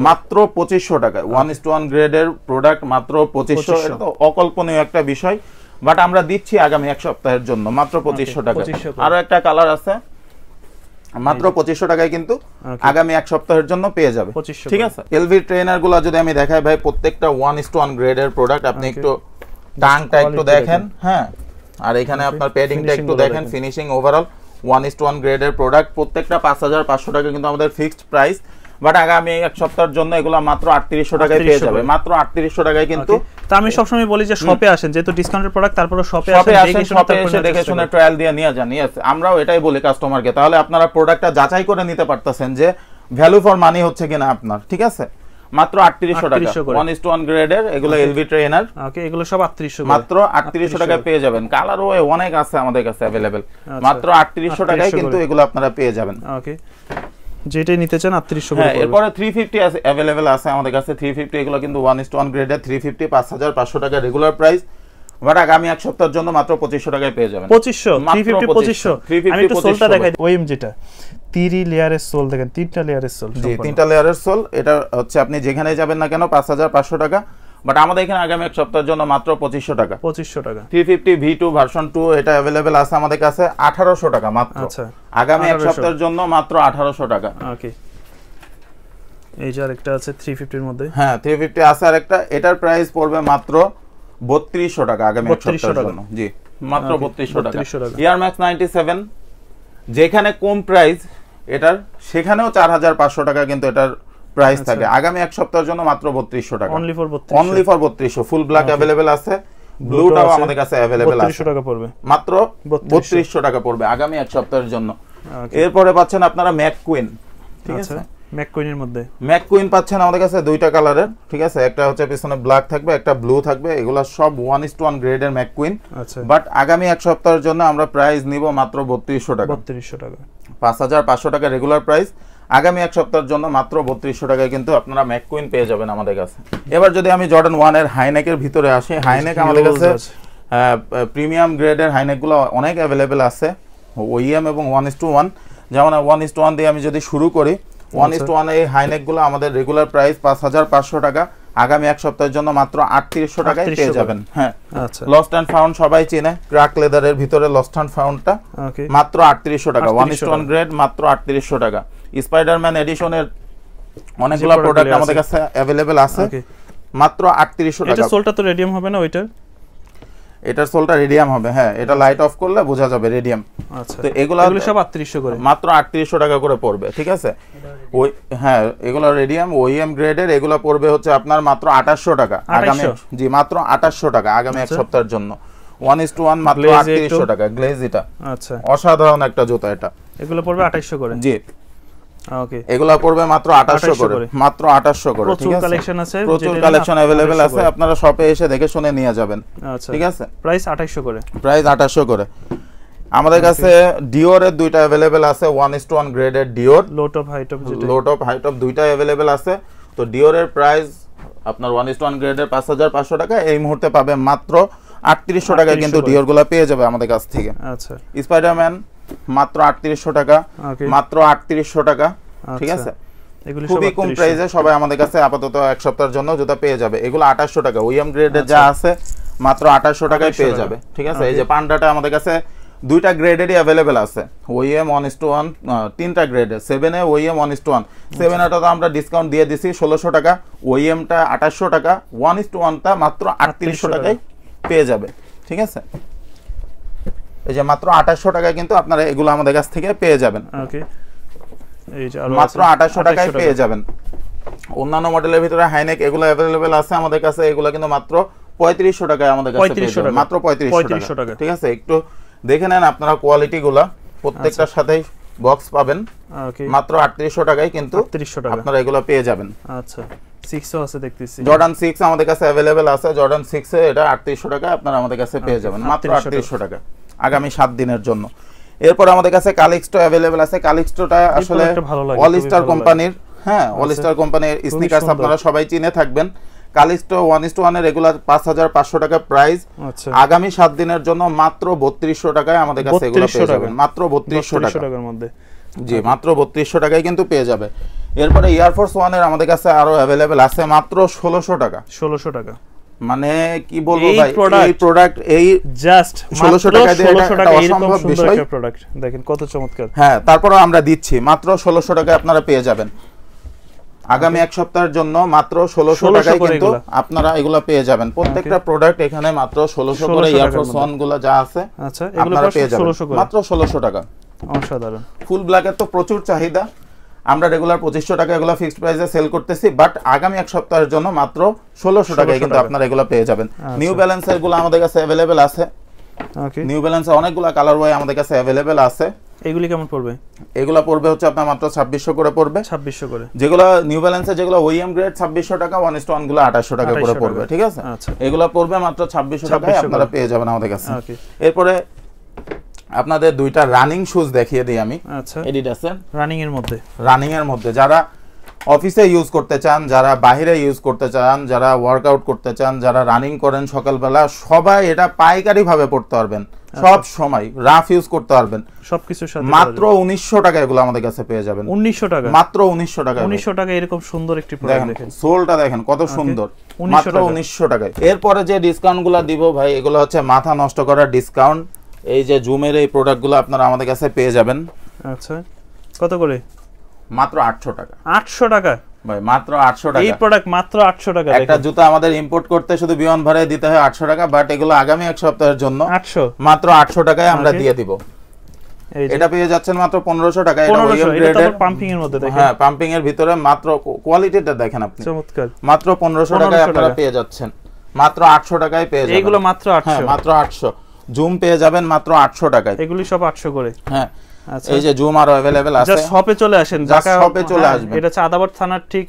মাত্র 2500 টাকায় 1:1 গ্রেডের প্রোডাক্ট মাত্র 2500। এটা তো অকল্পনীয় একটা বিষয়, বাট আমরা দিচ্ছি আগামী এক সপ্তাহের জন্য মাত্র 2500 টাকা। আরো একটা কালার আছে, মাত্র 2500 টাকায় কিন্তু আগামী এক সপ্তাহের জন্য পেয়ে যাবে, ঠিক আছে। এলভি ট্রেনার গুলো যদি আমি দেখাই ভাই, প্রত্যেকটা 1:1 গ্রেডের প্রোডাক্ট। আপনি একটু টাংটা একটু দেখেন, হ্যাঁ, আর এখানে আপনার প্যাডিংটা একটু দেখেন, ফিনিশিং ওভারঅল 1:1 গ্রেডের প্রোডাক্ট। প্রত্যেকটা 5500 টাকা কিন্তু আমাদের ফিক্সড প্রাইস, বাট আগামী এক সপ্তাহের জন্য এগুলো মাত্র 3800 টাকায় পেয়ে যাবে, মাত্র 3800 টাকায় কিন্তু। তো আমি সবসময় বলি যে শপে আসেন, যেহেতু ডিসকাউন্টের প্রোডাক্ট, তারপরে শপে আসেন, শপে এসে দেখে শুনে ট্রায়াল দিয়ে নিয়ে যান। আমরাও এটাই বলি কাস্টমারকে, তাহলে আপনারা প্রোডাক্টটা যাচাই করে নিতে পারতেছেন যে ভ্যালু ফর মানি হচ্ছে কিনা আপনার, ঠিক আছে। মাত্র 3800 টাকা 1:1 গ্রেডের, এগুলো এলভি ট্রেনার। ওকে, এগুলো সব 3800, মাত্র 3800 টাকায় পেয়ে যাবেন। কালারও অনেক আছে আমাদের কাছে अवेलेबल, মাত্র 3800 টাকায় কিন্তু এগুলো আপনারা পেয়ে যাবেন। ওকে, যেটাই নিতে চান 3800 করে। এরপরে 350 আছে अवेलेबल আছে আমাদের কাছে। 350 এগুলো কিন্তু 1:1 গ্রেডের 350 5500 টাকা রেগুলার প্রাইস, বাট আগামী এক সপ্তাহের জন্য মাত্র 2500 টাকায় পেয়ে যাবেন। 2500, 350, 2500। আমি একটু সোলটা দেখাই, ওএম যেটা 3 লেয়ারের সোল দেখেন, 3টা লেয়ারের সোল। জি, 3টা লেয়ারের সোল। এটা হচ্ছে আপনি যেখানে যাবেন না কেন 5500 টাকা, বাট আমাদের এখানে আগামী এক সপ্তাহের জন্য মাত্র 2500 টাকা। 2500 টাকা। 350 V2 ভার্সন 2 এটা अवेलेबल আছে আমাদের কাছে 1800 টাকা মাত্র। আচ্ছা, আগামী এক সপ্তাহের জন্য মাত্র 1800 টাকা। ওকে, এই যে আরেকটা আছে 350 এর মধ্যে। হ্যাঁ 350 আছে আরেকটা, এটার প্রাইস পড়বে মাত্র 3200 টাকা আগামী এক সপ্তাহের জন্য। জি মাত্র 3200 টাকা। এয়ার ম্যাক্স 97 যেখানে কম প্রাইস এটার, সেখানেও 4500 টাকা কিন্তু এটার প্রাইস থাকে। আগামী এক সপ্তাহের জন্য মাত্র 3200 টাকা, only for 3200। Full black available আছে, ব্লুটাও আমাদের কাছে अवेलेबल আছে। 3200 টাকা পড়বে, মাত্র 3200 টাকা পড়বে আগামী এক সপ্তাহের জন্য। এরপরে পাচ্ছেন আপনারা ম্যাককুইন, ঠিক আছে? ম্যাককুইনের মধ্যে ম্যাককুইন পাচ্ছেন আমাদের কাছে দুইটা কালারের, ঠিক আছে? একটা হচ্ছে পিছনে ব্ল্যাক থাকবে, একটা ব্লু থাকবে। এগুলা সব 1:1 গ্রেডের ম্যাককুইন। আচ্ছা, বাট আগামী এক সপ্তাহের জন্য আমরা প্রাইস নিব মাত্র 3200 টাকা। 3200 টাকা, 5500 টাকা রেগুলার প্রাইস। আগামী এক সপ্তাহের জন্য মাত্র 3200 টাকায় কিন্তু আপনারা ম্যাককুইন পেয়ে যাবেন আমাদের কাছে। এবার যদি আমি জর্ডান 1 এর হাইনেকের ভিতরে আসি, হাইনেক আমাদের কাছে প্রিমিয়াম গ্রেডের হাইনেকগুলো অনেক अवेलेबल আছে, ওইএম এবং 1:1। যেমন 1:1 দিয়ে আমি যদি শুরু করি, 1:1 এই হাইনেকগুলো আমাদের রেগুলার প্রাইস 5500 টাকা। আগামী এক সপ্তাহের জন্য মাত্র 3800 টাকায় পেয়ে যাবেন। হ্যাঁ, আচ্ছা। লস্ট এন্ড ফাউন্ড সবাই চেনে, ক্র্যাক লেদারের ভিতরে লস্ট এন্ড ফাউন্ডটা মাত্র 3800 টাকা। 1:1 গ্রেড মাত্র 3800 টাকা। স্পাইডারম্যান এডিশনের অনেকগুলো প্রোডাক্ট আমাদের কাছে अवेलेबल আছে, মাত্র 3800 টাকা। এটা সোলটা তো রেডিয়াম হবে না ওইটার? এটার সোলটা রেডিয়াম হবে, হ্যাঁ। এটা লাইট অফ করলে বোঝা যাবে রেডিয়াম। আচ্ছা, তো এগুলো সব 3800 করে, মাত্র 3800 টাকা করে পড়বে, ঠিক আছে? ওই হ্যাঁ, এগুলো রেডিয়াম ওইএম গ্রেডের, এগুলো পড়বে হচ্ছে আপনার মাত্র 2800 টাকা আগামী। জি মাত্র 2800 টাকা আগামী এক সপ্তাহের জন্য। 1:1 মাত্র 3800 টাকা গ্লেজ। এটা আচ্ছা, অসাধারণ একটা জুতা। এটা এগুলো পড়বে 2800 করে। জি ওকে, এগুলা পড়বে মাত্র 2800 করে, মাত্র 2800 করে, ঠিক আছে? প্রচুর কালেকশন আছে, প্রচুর কালেকশন अवेलेबल আছে, আপনারা শপে এসে দেখে শুনে নিয়ে যাবেন। আচ্ছা, ঠিক আছে? প্রাইস 2800 করে, প্রাইস 2800 করে। আমাদের কাছে ডিওরের দুইটা अवेलेबल আছে, 1:1 গ্রেডের ডিওর, লো টপ হাই টপ, যেটা লো টপ হাই টপ দুইটা अवेलेबल আছে। তো ডিওরের প্রাইস আপনার 1:1 গ্রেডের 5500 টাকা, এই মুহূর্তে পাবে মাত্র 3800 টাকা কিন্তু ডিওরগুলো পেয়ে যাবে আমাদের কাছ থেকে। আচ্ছা, স্পাইডারম্যান মাত্র 3800 টাকা, মাত্র 3800 টাকা, ঠিক আছে? এগুলো খুবই কম প্রাইসে সবাই আমাদের কাছে আপাতত এক সপ্তাহের জন্য জুতা পেয়ে যাবে। এগুলো 2800 টাকা, ওইএম গ্রেডের যা আছে মাত্র 2800 টাকায় পেয়ে যাবে, ঠিক আছে? এই যে পান্ডাটা আমাদের কাছে দুইটা গ্রেডেরই अवेलेबल আছে, ওইএম 1:1 তিনটা গ্রেডের। 7 এ ওইএম 1:1, 7 এটা তো আমরা ডিসকাউন্ট দিয়ে দিছি 1600 টাকা, ওইএমটা 2800 টাকা, 1:1 টা মাত্র 3800 টাকায় পেয়ে যাবে, ঠিক আছে? এই যে মাত্র 2800 টাকায় কিন্তু আপনারা এগুলো আমাদের কাছ থেকে পেয়ে যাবেন। ওকে, এই যে মাত্র 2800 টাকায় পেয়ে যাবেন। অন্যান্য মডেলের ভিতরে হাইনেক এগুলো अवेलेबल আছে আমাদের কাছে, এগুলো কিন্তু মাত্র 3500 টাকায় আমাদের কাছে পেয়ে যাবেন, মাত্র 3500 টাকা, ঠিক আছে? একটু দেখে নেন আপনারা কোয়ালিটিগুলো, প্রত্যেকটার সাথেই বক্স পাবেন। ওকে, মাত্র 3800 টাকায় কিন্তু 3800 টাকা আপনারা এগুলো পেয়ে যাবেন। আচ্ছা, 6 ও আছে দেখতেছি, জর্ডান 6 আমাদের কাছে अवेलेबल আছে। জর্ডান 6 এ এটা 3800 টাকা আপনারা আমাদের কাছে পেয়ে যাবেন, মাত্র 3800 টাকা আগামী 7 দিনের জন্য। এরপর আমাদের কাছে কালিক্সটো अवेलेबल আছে। কালিক্সটোটা আসলে অল স্টার কোম্পানির, হ্যাঁ, অল স্টার কোম্পানির স্নিকার্স আপনারা সবাই চিনে থাকবেন। কালিক্সটো 1:1 এর রেগুলার 5500 টাকা প্রাইস। আচ্ছা, আগামী 7 দিনের জন্য মাত্র 3200 টাকায় আমাদের কাছে এগুলো পেয়ে যাবেন, মাত্র 3200 টাকার মধ্যে। জি মাত্র 3200 টাকায় কিন্তু পেয়ে যাবে। এরপরে এয়ারফোর্স 1 এর আমাদের কাছে আরো अवेलेबल আছে মাত্র 1600 টাকা। 1600 টাকা মানে কি বলবো ভাই, এই প্রোডাক্ট এই জাস্ট 1600 টাকা দিয়ে এটা অসম্ভব বিষয়। প্রোডাক্ট দেখেন কত চমৎকার। হ্যাঁ, তারপরে আমরা দিচ্ছি মাত্র 1600 টাকায় আপনারা পেয়ে যাবেন আগামী এক সপ্তাহের জন্য, মাত্র 1600 টাকায় কিন্তু আপনারা এগুলো পেয়ে যাবেন। প্রত্যেকটা প্রোডাক্ট এখানে মাত্র 1600 করে, এয়ারফোর্স 1 গুলো যা আছে, আচ্ছা, এগুলো পেয়ে যাবেন মাত্র 1600 টাকা। অসাধারণ। ফুল ব্ল্যাকের তো প্রচুর চাহিদা, আমরা রেগুলার 2500 টাকা এগুলো ফিক্সড প্রাইসে সেল করতেছি, বাট আগামী এক সপ্তাহের জন্য মাত্র 1600 টাকায় কিন্তু আপনারা এগুলো পেয়ে যাবেন। নিউ ব্যালেন্সের গুলো আমাদের কাছে अवेलेबल আছে। ওকে, নিউ ব্যালেন্সের অনেকগুলো কালার ওয়াই আমাদের কাছে अवेलेबल আছে। এগুলি কেমন পড়বে? এগুলো পড়বে হচ্ছে আপনার মাত্র 2600 করে পড়বে, 2600 করে। যেগুলো নিউ ব্যালেন্সের যেগুলো ওইএম গ্রেড 2600 টাকা, 1:1 গুলো 2800 টাকা করে পড়বে, ঠিক আছে? আচ্ছা, এগুলো পড়বে মাত্র 2600 টাকায় আপনারা পেয়ে যাবেন আমাদের কাছে। ওকে, এরপরে আপনাদের দুইটা রানিং শুজ দেখিয়ে দিই আমি। আচ্ছা, এডিডাসের রানিং এর মধ্যে যারা অফিসে ইউজ করতে চান, যারা বাইরে ইউজ করতে চান, যারা ওয়ার্কআউট করতে চান, যারা রানিং করেন সকালবেলা, সবাই এটা পাইকারি ভাবে পড়তে পারবেন, সব সময় রাফ ইউজ করতে পারবেন সবকিছুর সাথে। মাত্র 1900 টাকা এগুলো আমাদের কাছে পেয়ে যাবেন। 1900 টাকা, মাত্র 1900 টাকা। 1900 টাকা এরকম সুন্দর একটি প্রোডাক্ট দেখেন, সোলটা দেখেন কত সুন্দর, মাত্র 1900 টাকায়। এরপরে যে ডিসকাউন্টগুলো দিব ভাই, এগুলো হচ্ছে মাথা নষ্ট করার ডিসকাউন্ট। এই যে জুমের এই প্রোডাক্টগুলো আপনারা আমাদের কাছে পেয়ে যাবেন। আচ্ছা, কত করে? মাত্র 800 টাকা। 800 টাকা ভাই মাত্র 800 টাকা। এই প্রোডাক্ট মাত্র 800 টাকা। একটা জুতা আমাদের ইম্পোর্ট করতে শুধু বিমান ভাড়ায় দিতে হয় 800 টাকা, বাট এগুলো আগামী এক সপ্তাহের জন্য 800 মাত্র 800 টাকায় আমরা দিয়ে দিব। এটা পেয়ে যাচ্ছেন মাত্র 1500 টাকায়। এটা ওয়েল গ্রেডের পাম্পিং এর মধ্যে দেখেন। হ্যাঁ, পাম্পিং এর ভিতরে মাত্র কোয়ালিটিটা দেখেন আপনি, চমৎকার। মাত্র 1500 টাকায় আপনারা পেয়ে যাচ্ছেন, মাত্র 800 টাকায় পেয়ে যাবেন। এগুলো মাত্র 800। হ্যাঁ, মাত্র 800। জুম পেয়ে যাবেন মাত্র 800 টাকায়। এগুলি সব 800 করে। হ্যাঁ, এই যে জুম আরো अवेलेबल আছে। জাস্ট শপে চলে আসেন, ঢাকা শপে চলে আসবেন। এটা চাঁদাবাদ থানার ঠিক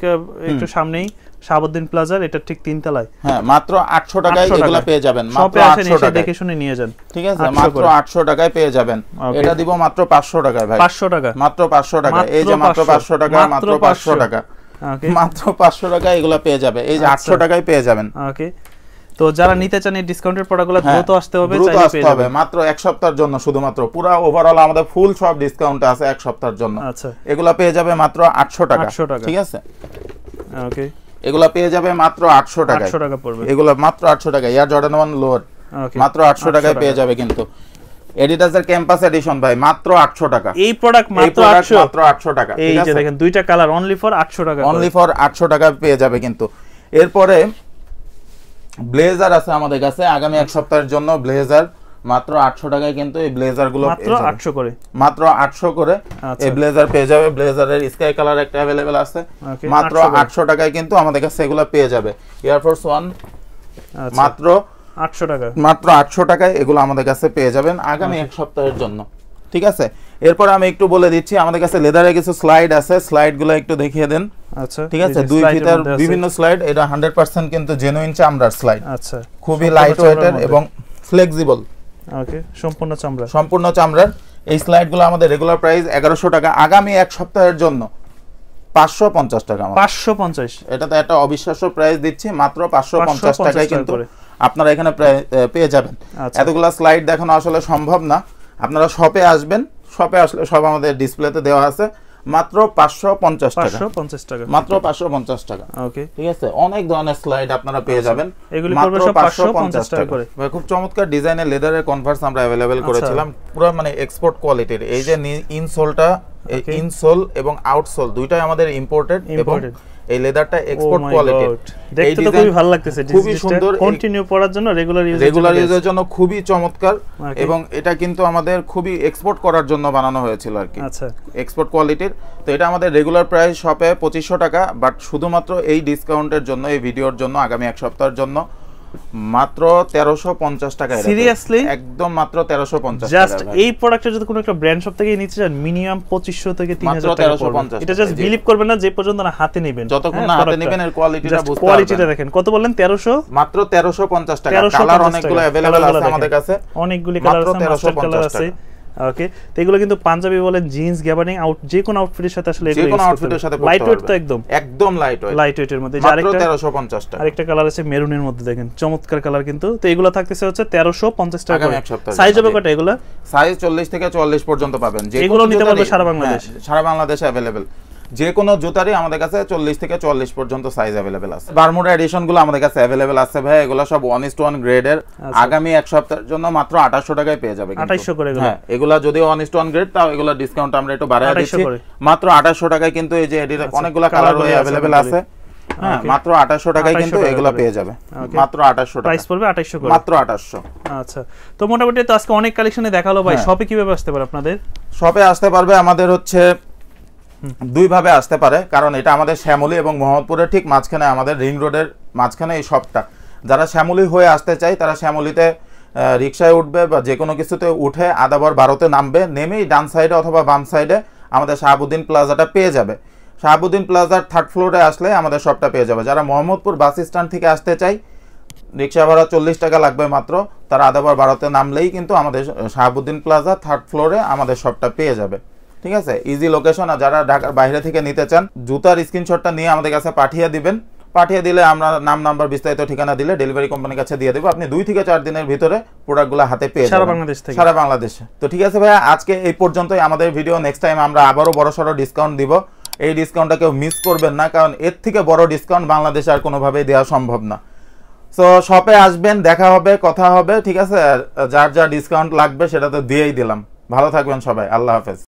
একটু সামনেই শাহাবুদ্দিন প্লাজার, এটা ঠিক 3 তলায়। হ্যাঁ, মাত্র 800 টাকায় এগুলো পেয়ে যাবেন, মাত্র 800 টাকায়। দেখে শুনে নিয়ে যান, ঠিক আছে, মাত্র 800 টাকায় পেয়ে যাবেন। এটা দিব মাত্র 500 টাকায় ভাই। 500 টাকা, মাত্র 500 টাকা। এই যে মাত্র 500 টাকা, মাত্র 500 টাকা, মাত্র 500 টাকায় এগুলো পেয়ে যাবে। এই যে 800 টাকায় পেয়ে যাবেন। ওকে, তো যারা নিতে চান এই ডিসকাউন্টের প্রোডাক্টগুলো দ্রুত আসতে হবে, দ্রুত আসতে হবে। মাত্র এক সপ্তাহের জন্য, শুধুমাত্র পুরো ওভারঅল আমাদের ফুল সব ডিসকাউন্ট আছে এক সপ্তাহের জন্য। আচ্ছা, এগুলো পেয়ে যাবে মাত্র 800 টাকা। ঠিক আছে, ওকে, এগুলো পেয়ে যাবে মাত্র 800 টাকা। 800 টাকা পড়বে এগুলো মাত্র 800 টাকা। এয়ার জর্ডান 1 লোয়ার মাত্র 800 টাকায় পেয়ে যাবে। কিন্তু এডিডাসের ক্যাম্পাস এডিশন ভাই মাত্র 800 টাকা। এই প্রোডাক্ট মাত্র 800 টাকা। এই যে দেখেন দুইটা কালার, অনলি ফর 800 টাকা, অনলি ফর 800 টাকা পেয়ে যাবে। কিন্তু এরপরে ব্লেজার আছে আমাদের কাছে আগামী এক সপ্তাহের জন্য। ব্লেজার মাত্র 800 টাকায়, কিন্তু এই ব্লেজার গুলো মাত্র 800 করে, মাত্র 800 করে এই ব্লেজার পেয়ে যাবে। ব্লেজারের স্কাই কালার একটা अवेलेबल আছে, মাত্র 800 টাকায় কিন্তু আমাদের কাছে এগুলো পেয়ে যাবে। এয়ারফোর্স 1 মাত্র 800 টাকা, মাত্র 800 টাকায় এগুলো আমাদের কাছে পেয়ে যাবেন আগামী এক সপ্তাহের জন্য। ঠিক আছে, এরপর আমি একটু বলে দিচ্ছি আমাদের কাছে লেদারের কিছু স্লাইড আছে, স্লাইড গুলো একটু দেখিয়ে দেন। আচ্ছা, ঠিক আছে, দুই ফিতার বিভিন্ন স্লাইড। এটা 100% কিন্তু জেনুইন চামড়ার স্লাইড। আচ্ছা, খুবই লাইট ওয়েটের এবং ফ্লেক্সিবল। ওকে, সম্পূর্ণ চামড়া, সম্পূর্ণ চামড়ার। এই স্লাইডগুলো আমাদের রেগুলার প্রাইস 1100 টাকা, আগামী এক সপ্তাহের জন্য 550 টাকা। 550, এটা তো একটা অবিশ্বাস্য প্রাইস দিচ্ছি, মাত্র 550 টাকায় কিন্তু আপনারা এখানে পেয়ে যাবেন। এতগুলা স্লাইড দেখানো আসলে সম্ভব না, আপনারা শপে আসবেন, শপে আসলে সব আমাদের ডিসপ্লেতে দেওয়া আছে। মাত্র 550 টাকা, 550 টাকা, মাত্র 550 টাকা। ওকে, ঠিক আছে, অনেক ধরনের স্লাইড আপনারা পেয়ে যাবেন, এগুলি পড়বে সব 550 টাকা করে। খুব চমৎকার ডিজাইনের লেদারের কনভার্স আমরা अवेलेबल করেছিলাম, পুরো মানে এক্সপোর্ট কোয়ালিটির। এই যে ইনসোলটা, ইনসোল এবং আউটসোল দুইটাই আমাদের ইম্পোর্টেড এবং এই লেদারটা এক্সপোর্ট কোয়ালিটি। দেখতে তো খুবই ভালো লাগতেছে, খুবই সুন্দর, কন্টিনিউ পরার জন্য, রেগুলার ইউজের জন্য খুবই চমৎকার। এবং এটা কিন্তু আমাদের খুবই এক্সপোর্ট করার জন্য বানানো হয়েছিল আর কি। আচ্ছা, এক্সপোর্ট কোয়ালিটির। তো এটা আমাদের রেগুলার প্রাইস শপে 2500 টাকা, বাট শুধুমাত্র এই ডিসকাউন্টের জন্য, এই ভিডিওর জন্য আগামী এক সপ্তাহের জন্য মাত্র 1350 টাকা। সিরিয়াসলি একদম মাত্র 1350 টাকা। জাস্ট এই প্রোডাক্টটা যদি কোনো একটা ব্র্যান্ড শপ থেকে নিতে চান, মিনিমাম 2500 থেকে 3000 টাকা পড়বে। এটা জাস্ট বিলিভ করবেন না যে পর্যন্ত না হাতে নেবেন, যতক্ষণ না হাতে নেবেন এর কোয়ালিটিটা বুঝতে পারবেন। কোয়ালিটিটা দেখেন, কত বললেন? 1300, মাত্র 1350 টাকা। কালার অনেকগুলো अवेलेबल আছে আমাদের কাছে, অনেকগুলি কালার আছে, মাস্টার কালার আছে। ওকে, তো এগুলো কিন্তু পাঞ্জাবি বলেন, জিন্স, গ্যাবার্ডিং, আউট যে কোনো আউটফিটের সাথে আসলে যে কোনো আউটফিটের সাথে পড়তে পারবেন। লাইট ওয়েট তো একদম লাইট ওয়েটের মধ্যে। মাত্র 1350 টাকা। আরেকটা কালার আছে মেরুনের মধ্যে, দেখেন চমৎকার কালার কিন্তু। তো এগুলো থাকতেছে হচ্ছে 1350 টাকা। সাইজ হবে কত এগুলো? সাইজ 40 থেকে 44 পর্যন্ত পাবেন। এগুলো নিতে পারবে সারা বাংলাদেশ, সারা বাংলাদেশে अवेलेबल। যে কোনো জুতারই আমাদের কাছে 40 থেকে 44 পর্যন্ত সাইজ अवेलेबल আছে। বারমুডা এডিশন গুলো আমাদের কাছে अवेलेबल আছে ভাই, এগুলো সব 1:1 গ্রেডের। আগামী এক সপ্তাহের জন্য মাত্র 2800 টাকায় পেয়ে যাবে। 2800 করে এগুলো। হ্যাঁ, এগুলো যদি 1:1 গ্রেড, তাও এগুলো ডিসকাউন্ট আমরা একটু বাড়ায় দিচ্ছি, মাত্র 2800 টাকায় কিন্তু এই যে অনেকগুলো কালার হয়ে अवेलेबल আছে। হ্যাঁ, মাত্র 2800 টাকায় কিন্তু এগুলো পেয়ে যাবে, মাত্র 2800 টাকা। প্রাইস পড়বে 2800 করে, মাত্র 2800। আচ্ছা, তো মোটামুটি তো আজকে অনেক কালেকশনে দেখালো ভাই। শপে কিভাবে আসতে পারে আপনাদের? শপে আসতে পারবে আমাদের হচ্ছে দুই ভাবে আসতে পারে, কারণ এটা আমাদের শ্যামলী এবং মোহাম্মদপুরের ঠিক মাঝখানে, আমাদের রিং রোডের মাঝখানে এই শপটা। যারা শ্যামলী হয়ে আসতে চায় তারা শ্যামলীতে রিকশায় উঠবে বা যে কোনো কিছুতে উঠে আদাবর 12তে নামবে, নেমেই ডান সাইডে অথবা বাম সাইডে আমাদের শাহাবুদ্দিন প্লাজাটা পেয়ে যাবে। শাহাবুদ্দিন প্লাজার 3rd ফ্লোরে আসলে আমাদের শপটা পেয়ে যাবে। যারা মোহাম্মদপুর বাস স্ট্যান্ড থেকে আসতে চায়, রিকশা ভাড়া 40 টাকা লাগবে মাত্র, তারা আদাবর 12তে নামলেই কিন্তু আমাদের শাহাবুদ্দিন প্লাজা 3rd ফ্লোরে আমাদের শপটা পেয়ে যাবে। ঠিক আছে, ইজি লোকেশন। আর যারা ঢাকার বাইরে থেকে নিতে চান, জুতার স্ক্রিনশটটা নিয়ে আমাদের কাছে পাঠিয়ে দিবেন। পাঠিয়ে দিলে আমরা নাম, নাম্বার, বিস্তারিত ঠিকানা দিলে ডেলিভারি কোম্পানির কাছে দিয়ে দেবো। আপনি 2 থেকে 4 দিনের ভিতরে প্রোডাক্টগুলো হাতে পেয়ে যাবেন সারা বাংলাদেশে। তো ঠিক আছে ভাইয়া, আজকে এই পর্যন্তই আমাদের ভিডিও। নেক্সট টাইম আমরা আবারও বড়সড় ডিসকাউন্ট দিব। এই ডিসকাউন্টটা কেউ মিস করবেন না, কারণ এর থেকে বড় ডিসকাউন্ট বাংলাদেশে আর কোনোভাবেই দেওয়া সম্ভব না। সো শপে আসবেন, দেখা হবে, কথা হবে। ঠিক আছে, যার যা ডিসকাউন্ট লাগবে সেটা তো দিয়েই দিলাম। ভালো থাকবেন সবাই, আল্লাহ হাফেজ।